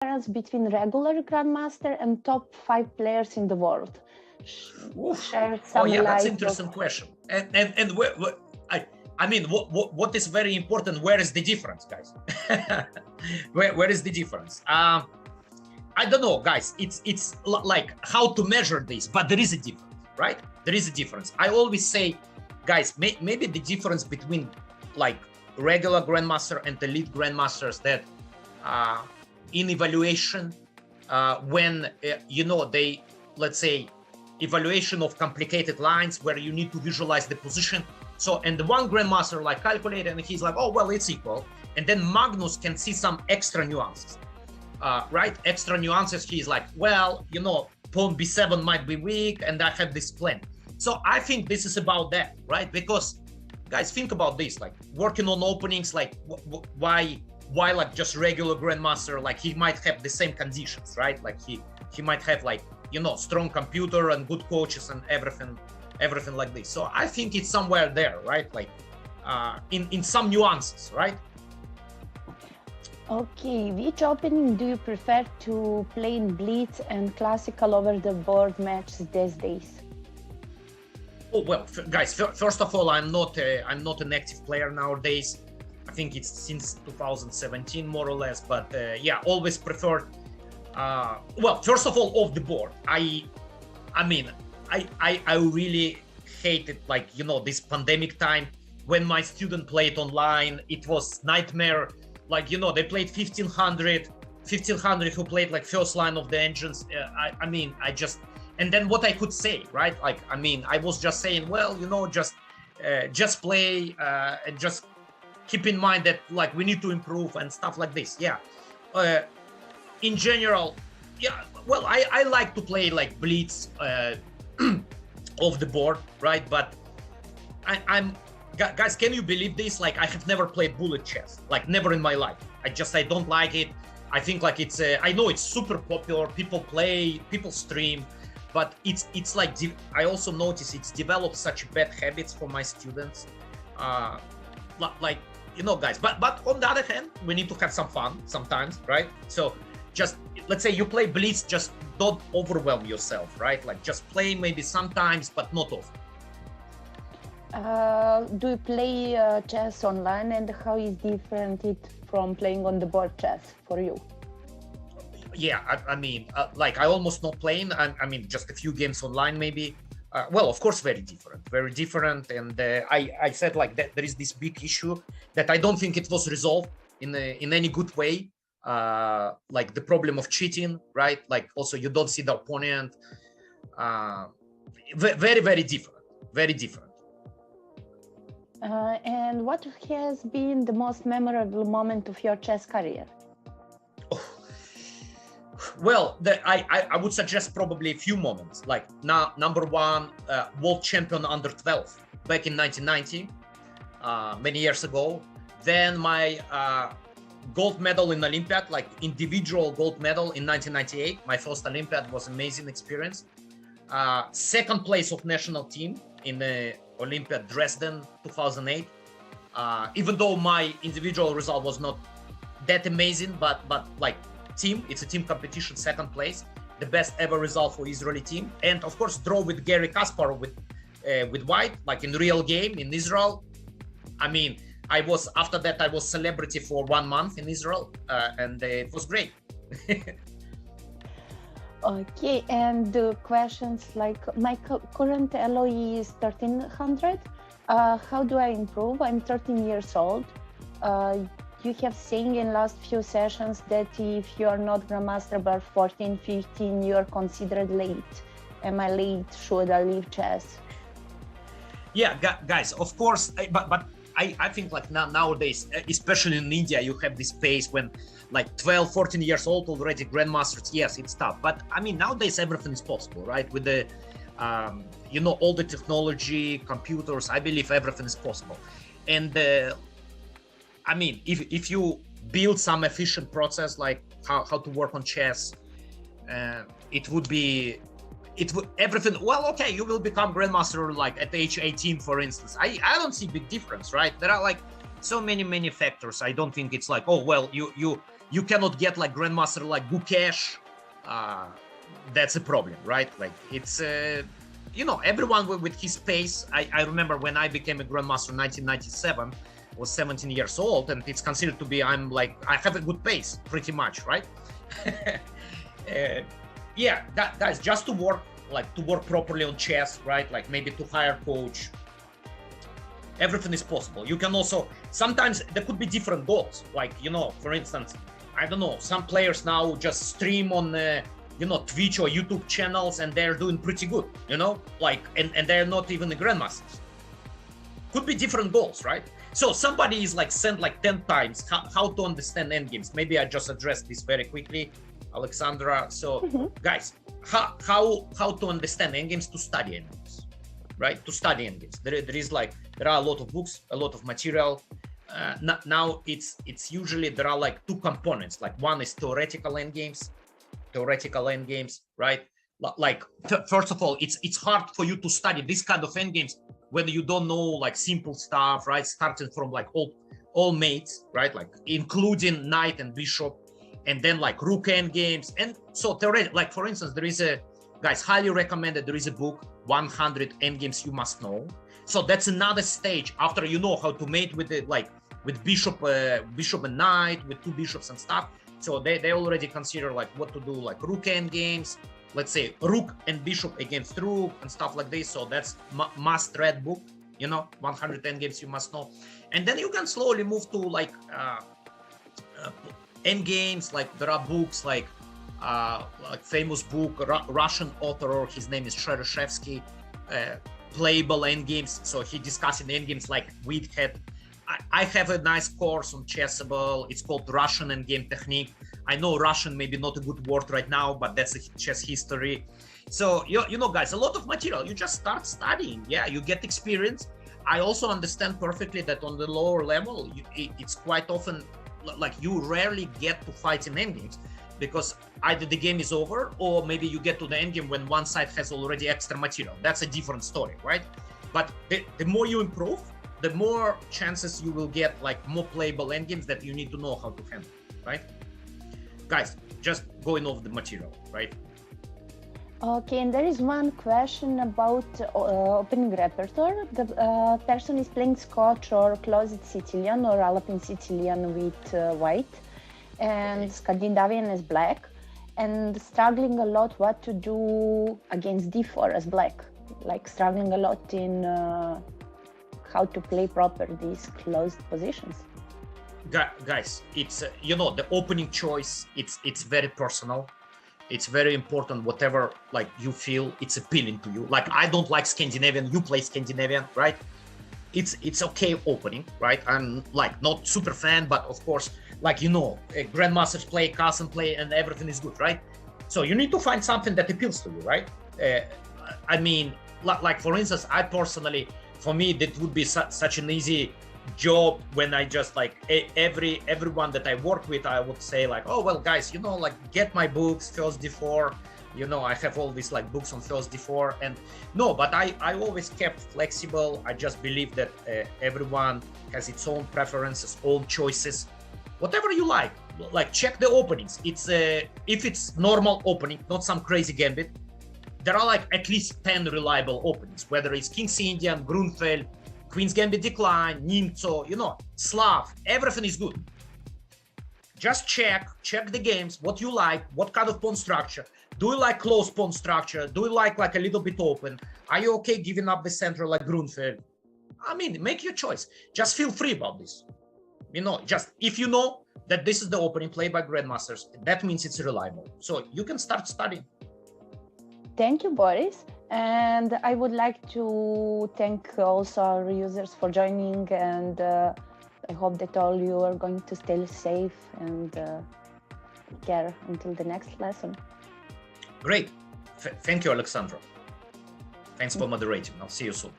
difference between regular grandmaster and top 5 players in the world? Share some yeah, that's an light interesting question. And I mean, what is very important? Where is the difference, guys? where is the difference? I don't know, guys. It's like how to measure this, but there is a difference, right? There is a difference. I always say, guys, maybe the difference between like regular grandmaster and elite grandmasters that in evaluation, when you know, they, let's say, evaluation of complicated lines where you need to visualize the position. So, and the one grandmaster like calculate and he's like, oh, well, it's equal. And then Magnus can see some extra nuances, right? Extra nuances. He's like, well, you know, pawn b7 might be weak and I have this plan. So I think this is about that, right? Because guys, think about this, like working on openings, like why like just regular grandmaster, like he might have the same conditions, right? Like he might have like, you know, strong computer and good coaches and everything like this. So I think it's somewhere there, right? Like in some nuances, right? Okay, which opening do you prefer to play in blitz and classical over the board matches these days? Oh well, guys, first of all, I'm not an active player nowadays. I think it's since 2017 more or less, but yeah, always preferred. Well, first of all, off the board. I mean, I really hated, like, you know, this pandemic time when my student played online. It was nightmare. Like, you know, they played 1500 who played like first line of the engines. I mean, and then what I could say, right? Like, I mean, I was just saying, well, you know, just play and just keep in mind that like we need to improve and stuff like this. Yeah. In general, yeah, well, I like to play like blitz off the board, right? But I'm guys, can you believe this? Like, I have never played bullet chess, like never in my life. I don't like it. I think like it's I know it's super popular, people play, people stream, but it's like I also notice it's developed such bad habits for my students. Like, you know, guys, but on the other hand, we need to have some fun sometimes, right? So just, let's say you play blitz, just don't overwhelm yourself, right? Like just play maybe sometimes, but not often. Do you play chess online, and how is different it from playing on the board chess for you? Yeah, I mean, like I almost not playing. I mean, just a few games online maybe. Well, of course, very different. And I said like that there is this big issue that I don't think it was resolved in any good way. Like the problem of cheating, right? Like also you don't see the opponent. Very different. And what has been the most memorable moment of your chess career? Well, I would suggest probably a few moments. Like now, number one, world champion under 12 back in 1990, many years ago. Then my gold medal in Olympiad, like individual gold medal in 1998. My first Olympiad was amazing experience. Second place of national team in the Olympiad Dresden 2008. Even though my individual result was not that amazing, but like team, it's a team competition, second place, the best ever result for Israeli team. And of course, draw with Gary Kasparov with white, like in real game in Israel. I mean, after that I was celebrity for 1 month in Israel, and it was great. Okay, and the questions like my current LOE is 1300. How do I improve? I'm 13 years old. You have saying in last few sessions that if you are not grandmaster by 14, 15, you are considered late. Am I late? Should I leave chess? Yeah, guys, of course, but I think like nowadays, especially in India, you have this pace when like 12, 14 years old already grandmasters. Yes, it's tough. But I mean, nowadays everything is possible, right? With the, you know, all the technology, computers, I believe everything is possible. And I mean, if you build some efficient process, like how to work on chess, it would everything, well, okay, you will become grandmaster like at age 18, for instance. I don't see big difference, right? There are like so many factors. I don't think it's like, oh, well, you cannot get like grandmaster like Gukesh, that's a problem, right? Like it's you know, everyone with his pace. I remember when I became a grandmaster in 1997, I was 17 years old, and it's considered to be, I'm like, I have a good pace pretty much, right? Yeah, guys, just to work properly on chess, right? Like maybe to hire a coach. Everything is possible. You can also, sometimes there could be different goals. Like, you know, for instance, I don't know, some players now just stream on, you know, Twitch or YouTube channels, and they're doing pretty good, you know, like, and they're not even the grandmasters. Could be different goals, right? So somebody is like sent like 10 times how to understand endgames. Maybe I just addressed this very quickly, Aleksandra. So guys, how to understand endgames, to study endgames, right? To study endgames. There are a lot of books, a lot of material. Now it's usually, there are like two components. Like one is theoretical endgames, right? Like first of all, it's hard for you to study this kind of endgames when you don't know like simple stuff, right? Starting from like all mates, right? Like including knight and bishop, and then like rook endgames. And so theoretically, like for instance, there is a, guys, highly recommended, there is a book, 100 endgames you must know. So that's another stage after you know how to mate with it, like with bishop and knight, with two bishops and stuff. So they already consider like what to do, like rook endgames, let's say rook and bishop against rook and stuff like this. So that's must-read book, you know, 100 endgames you must know. And then you can slowly move to like endgames. Like there are books like famous book, Russian author, his name is Chereshevsky, Playable Endgames. So he discussing endgames like Whitehead. I have a nice course on Chessable. It's called Russian Endgame Technique. I know Russian maybe not a good word right now, but that's a chess history. So you know, guys, a lot of material. You just start studying. Yeah, you get experience. I also understand perfectly that on the lower level, it's quite often like you rarely get to fight in endgames, because either the game is over or maybe you get to the endgame when one side has already extra material. That's a different story, right? But the more you improve, the more chances you will get like more playable endgames that you need to know how to handle, right? Guys, just going over the material, right? Okay, and there is one question about opening repertoire. The person is playing Scotch or closet Sicilian or Alpine Sicilian with white, and Scandinavian as black, and struggling a lot what to do against d4 as black, like struggling a lot in how to play proper these closed positions. Guys, it's you know, the opening choice, it's very personal. It's very important, whatever like you feel it's appealing to you. Like I don't like Scandinavian, you play Scandinavian, right? It's okay opening, right? I'm like not super fan, but of course, like, you know, grandmasters play, cousin play, and everything is good, right? So you need to find something that appeals to you, right? I mean, like for instance, I personally, for me, that would be such an easy job when I just like everyone that I work with, I would say like, oh well, guys, you know, like get my books, first d4. You know, I have all these like books on first d4, and no, but I always kept flexible. I just believe that everyone has its own preferences, own choices, whatever you like check the openings. It's if it's normal opening, not some crazy gambit, there are like at least 10 reliable openings, whether it's King's Indian, Grunfeld, Queen's Gambit Decline, Nimzo, you know, Slav, everything is good. Just check the games, what you like, what kind of pawn structure. Do you like close pawn structure? Do you like a little bit open? Are you okay giving up the center like Grunfeld? I mean, make your choice. Just feel free about this. You know, just if you know that this is the opening played by grandmasters, that means it's reliable. So you can start studying. Thank you, Boris. And I would like to thank also our users for joining, and I hope that all you are going to stay safe and take care until the next lesson. Great. Thank you, Aleksandra. Thanks for moderating. I'll see you soon.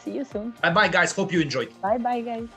See you soon. Bye-bye, guys. Hope you enjoyed. Bye-bye, guys.